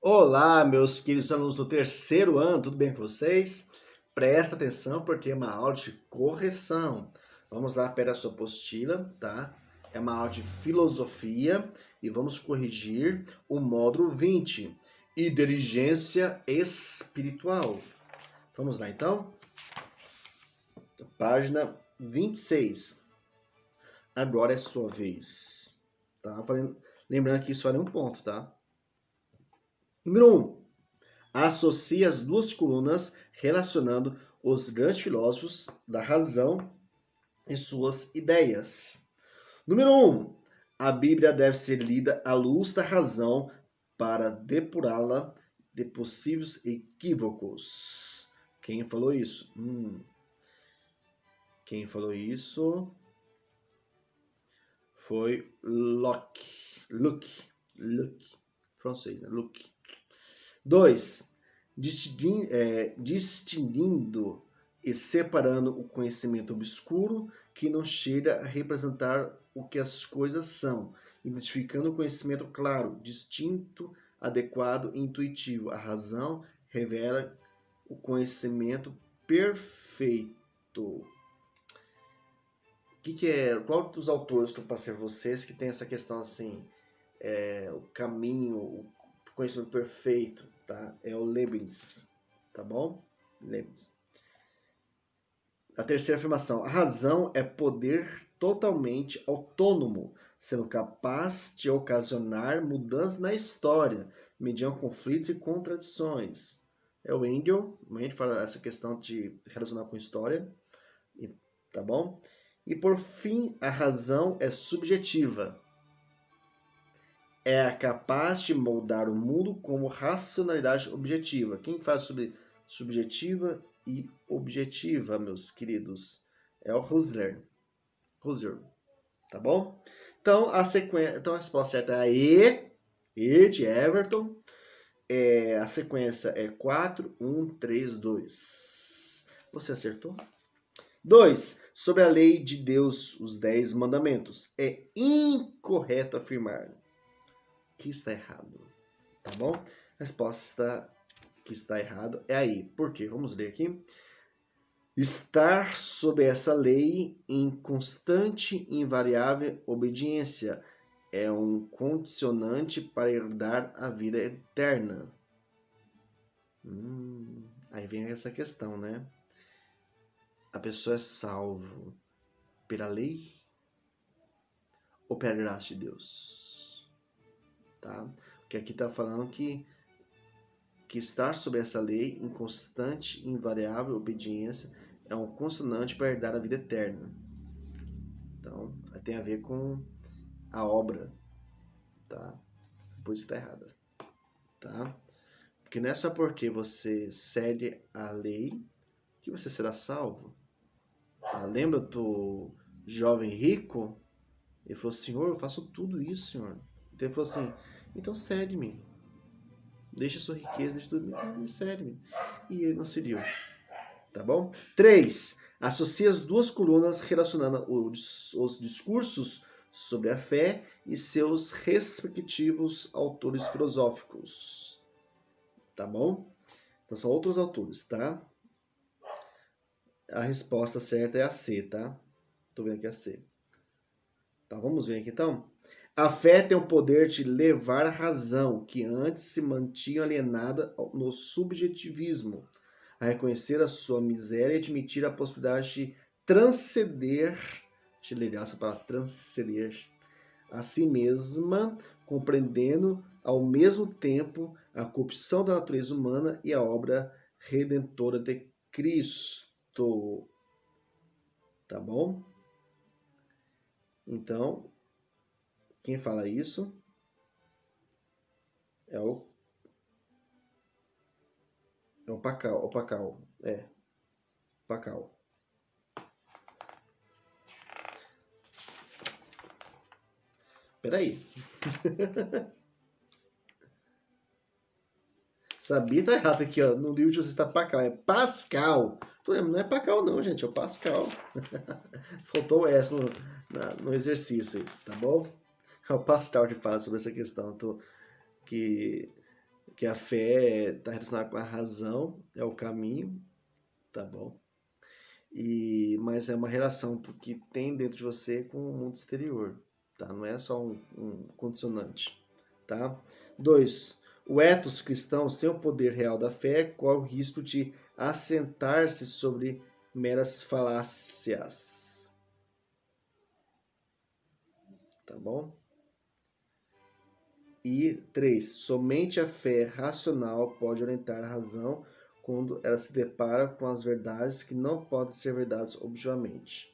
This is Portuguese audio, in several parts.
Olá, meus queridos alunos do terceiro ano, tudo bem com vocês? Presta atenção porque é uma aula de correção. Vamos lá, pega a sua apostila, tá? É uma aula de filosofia e vamos corrigir o módulo 20, inteligência espiritual. Vamos lá, então? Página 26. Agora é sua vez, tá? Lembrando que isso vale um ponto, tá? Número 1. Associe as duas colunas relacionando os grandes filósofos da razão e suas ideias. Número 1. A Bíblia deve ser lida à luz da razão para depurá-la de possíveis equívocos. Quem falou isso? Quem falou isso foi Locke. Francês, né? Locke. 2. Distinguindo e separando o conhecimento obscuro que não chega a representar o que as coisas são, identificando o conhecimento claro, distinto, adequado e intuitivo. A razão revela o conhecimento perfeito. Qual dos autores que eu passei a vocês que tem essa questão assim, o caminho, o conhecimento perfeito, tá? É o Leibniz, tá bom? Leibniz. A terceira afirmação: a razão é poder totalmente autônomo, sendo capaz de ocasionar mudanças na história, mediante conflitos e contradições. É o Engel, a gente fala essa questão de relacionar com história, tá bom? E por fim, a razão é subjetiva. É capaz de moldar o mundo como racionalidade objetiva. Quem fala sobre subjetiva e objetiva, meus queridos? É o Husserl. Tá bom? Então, a resposta certa é a E de Everton. A sequência é 4, 1, 3, 2. Você acertou? 2. Sobre a lei de Deus, os 10 mandamentos. É incorreto afirmar que está errado, tá bom? A resposta que está errado é aí. Por quê? Vamos ler aqui. Estar sob essa lei em constante e invariável obediência é um condicionante para herdar a vida eterna. Aí vem essa questão, né? A pessoa é salvo pela lei ou pela graça de Deus? Tá? Porque aqui está falando que estar sob essa lei em constante e invariável obediência é um consonante para herdar a vida eterna. Então, tem a ver com a obra, tá? Por isso está errada, tá? Porque não é só porque você segue a lei que você será salvo. Tá? Lembra do jovem rico? Ele falou: Senhor, eu faço tudo isso, Senhor. Então ele falou assim: então segue-me. Deixa sua riqueza, deixa tudo, então segue-me. E ele não seguiu. Tá bom? 3. Associa as duas colunas relacionando os discursos sobre a fé e seus respectivos autores filosóficos. Tá bom? Então são outros autores, tá? A resposta certa é a C, tá? Tô vendo aqui a C. Tá, vamos ver aqui então? A fé tem o poder de levar a razão, que antes se mantinha alienada no subjetivismo, a reconhecer a sua miséria e admitir a possibilidade de transcender, deixa eu ligar essa palavra, transcender, a si mesma, compreendendo ao mesmo tempo a corrupção da natureza humana e a obra redentora de Cristo. Tá bom? Então, quem fala isso é o Pascal. Pascal. Peraí. Sabia, tá errado aqui, ó. No livro de você está Pascal. É Pascal. Não é Pascal, não, gente. É o Pascal. Faltou o S no exercício aí, tá bom? É o Pascal que fala sobre essa questão. Que que a fé está relacionada com a razão, é o caminho, tá bom? Mas é uma relação que tem dentro de você com o mundo exterior, tá? Não é só um condicionante, tá? 2. O ethos cristão, sem o poder real da fé, corre o risco de assentar-se sobre meras falácias, tá bom? E 3. Somente a fé racional pode orientar a razão quando ela se depara com as verdades que não podem ser verdades objetivamente.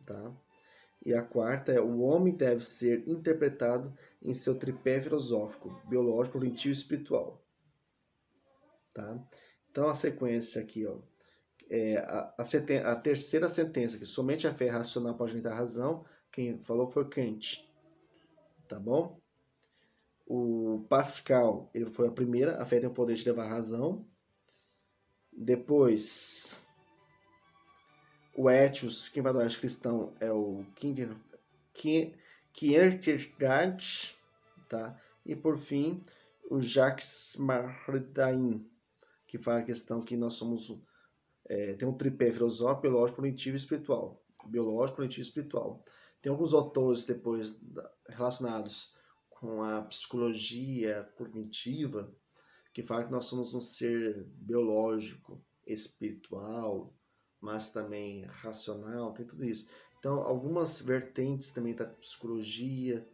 Tá? E a quarta é: o homem deve ser interpretado em seu tripé filosófico, biológico, cognitivo e espiritual. Tá? Então a sequência aqui, ó, a terceira sentença, que somente a fé racional pode orientar a razão, quem falou foi Kant. Tá bom? O Pascal, ele foi a primeira, a fé tem o poder de levar a razão. Depois, o Ethos, quem vai dar ethos cristão é o Kierkegaard, tá? E por fim, o Jacques Maritain, que fala a questão que nós somos tem um tripé filosófico, biológico, cognitivo e espiritual. Biológico, cognitivo e espiritual. Tem alguns autores depois relacionados com a psicologia cognitiva, que fala que nós somos um ser biológico, espiritual, mas também racional, tem tudo isso. Então, algumas vertentes também da psicologia,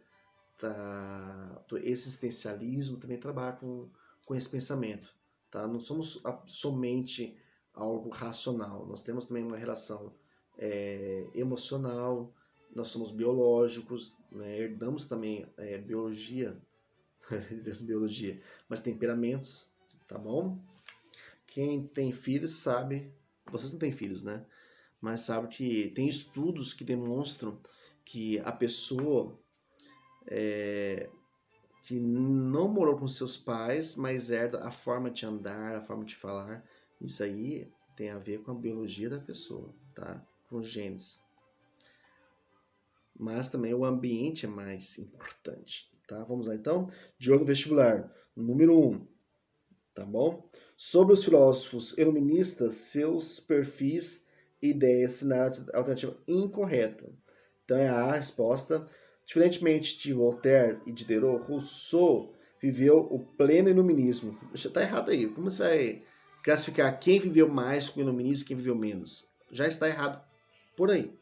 do existencialismo, também trabalham com esse pensamento. Tá? Não somos somente algo racional, nós temos também uma relação emocional, nós somos biológicos, né? Herdamos também biologia, mas temperamentos, tá bom? Quem tem filhos sabe, vocês não têm filhos, né? Mas sabe que tem estudos que demonstram que a pessoa que não morou com seus pais, mas herda a forma de andar, a forma de falar, isso aí tem a ver com a biologia da pessoa, tá? Com genes. Mas também o ambiente é mais importante, tá? Vamos lá então? Jogo vestibular, número 1, tá bom? Sobre os filósofos iluministas, seus perfis e ideias assinaram a alternativa incorreta. Então é a resposta. Diferentemente de Voltaire e Diderot, Rousseau viveu o pleno iluminismo. Está errado aí. Como você vai classificar quem viveu mais com o iluminismo e quem viveu menos? Já está errado por aí.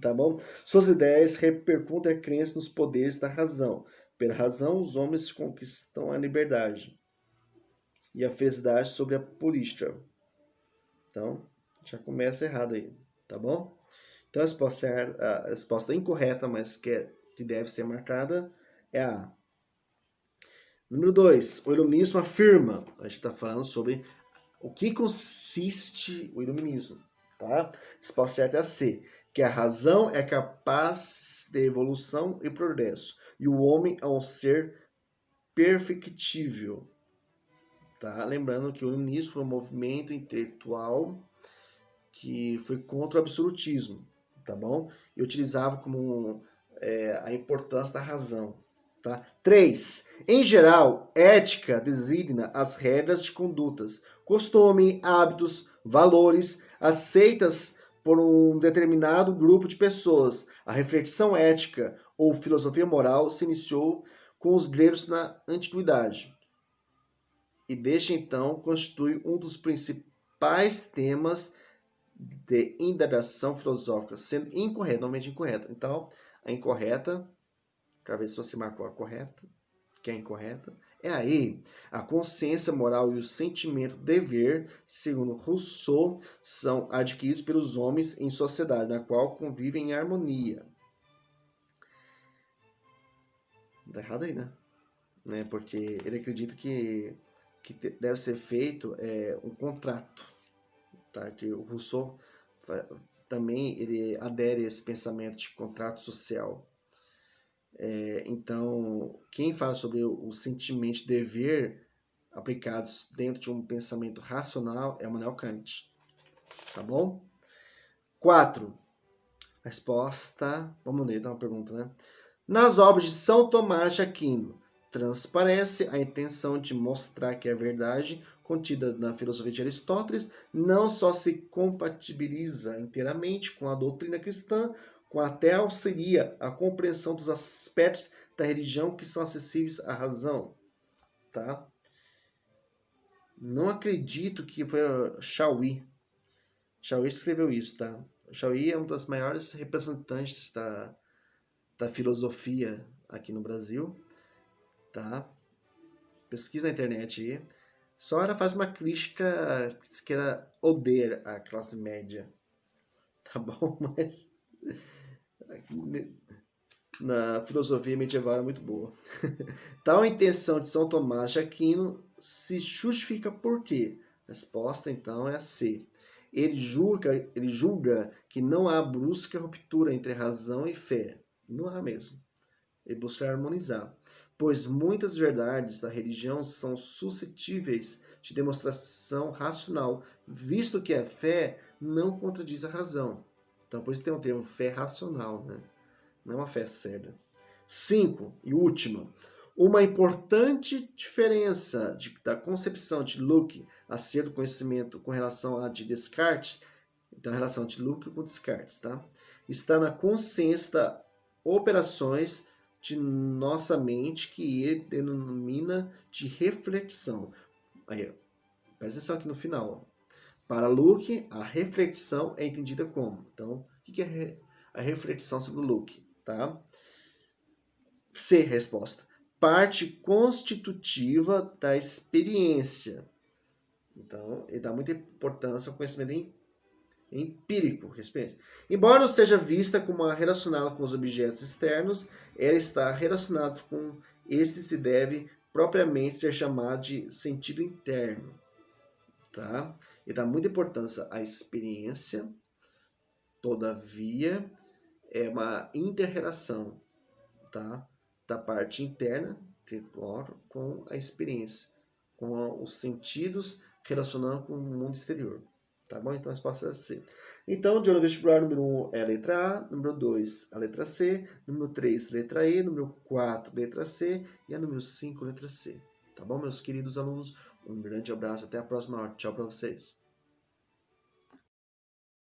Tá bom? Suas ideias repercutem a crença nos poderes da razão. Pela razão, os homens conquistam a liberdade e a felicidade sobre a política. Então, já começa errado aí, tá bom? Então, a resposta incorreta, mas que deve ser marcada, é a A. Número 2. O iluminismo afirma, a gente está falando sobre o que consiste o iluminismo, tá? A resposta certa é a C, que a razão é capaz de evolução e progresso, e o homem é um ser perfectível. Tá? Lembrando que o iluminismo foi um movimento intelectual que foi contra o absolutismo, tá bom? E utilizava como a importância da razão. Tá? 3. Em geral, ética designa as regras de condutas, costume, hábitos, valores aceitas por um determinado grupo de pessoas. A reflexão ética ou filosofia moral se iniciou com os gregos na antiguidade e desde então constitui um dos principais temas de indagação filosófica, sendo incorreta, normalmente incorreta. Então, a incorreta, para ver se você marcou a correta, que é incorreta, é aí. A consciência moral e o sentimento de dever, segundo Rousseau, são adquiridos pelos homens em sociedade, na qual convivem em harmonia. Tá errado aí, né? Porque ele acredita que deve ser feito um contrato, tá? Que o Rousseau também ele adere a esse pensamento de contrato social. Então, quem fala sobre o sentimento de dever aplicados dentro de um pensamento racional é Immanuel Kant, tá bom? 4. Resposta, vamos ler, dá uma pergunta, né? Nas obras de São Tomás de Aquino, Transparece a intenção de mostrar que a verdade contida na filosofia de Aristóteles não só se compatibiliza inteiramente com a doutrina cristã, como até auxilia a compreensão dos aspectos da religião que são acessíveis à razão. Tá? Não acredito que foi o Chauí. Chauí escreveu isso, tá? O Chauí é um dos maiores representantes da filosofia aqui no Brasil, tá? Pesquisa na internet aí. Só ela faz uma crítica que era odeia a classe média, tá bom? Mas na filosofia medieval é muito boa. Tal intenção de São Tomás de Aquino se justifica por quê? A resposta, então, é a C. Ele julga que não há brusca ruptura entre razão e fé. Não há mesmo. Ele busca harmonizar. Pois muitas verdades da religião são suscetíveis de demonstração racional, visto que a fé não contradiz a razão. Então, por isso tem o termo fé racional, né? Não é uma fé cega. 5. E última. Uma importante diferença da concepção de Locke acerca do conhecimento com relação à de Descartes, então a relação de Locke com Descartes, tá? Está na consciência das operações de nossa mente que ele denomina de reflexão. Aí, presta atenção aqui no final. Para Locke, a reflexão é entendida como? Então, o que é a reflexão sobre o Locke? Tá? C, resposta. Parte constitutiva da experiência. Então, ele dá muita importância ao conhecimento empírico. Embora não seja vista como relacionada com os objetos externos, ela está relacionada com estes e deve propriamente ser chamado de sentido interno. Tá? Ele dá muita importância à experiência, todavia, é uma inter-relação, tá? Da parte interna com a experiência, com os sentidos relacionando com o mundo exterior. Tá bom? Então, a resposta é C. Então, de vestibular, número 1 é a letra A, número 2 a letra C, número 3 letra E, número 4 letra C e a número 5 letra C. Tá bom, meus queridos alunos? Um grande abraço, até a próxima aula. Tchau para vocês.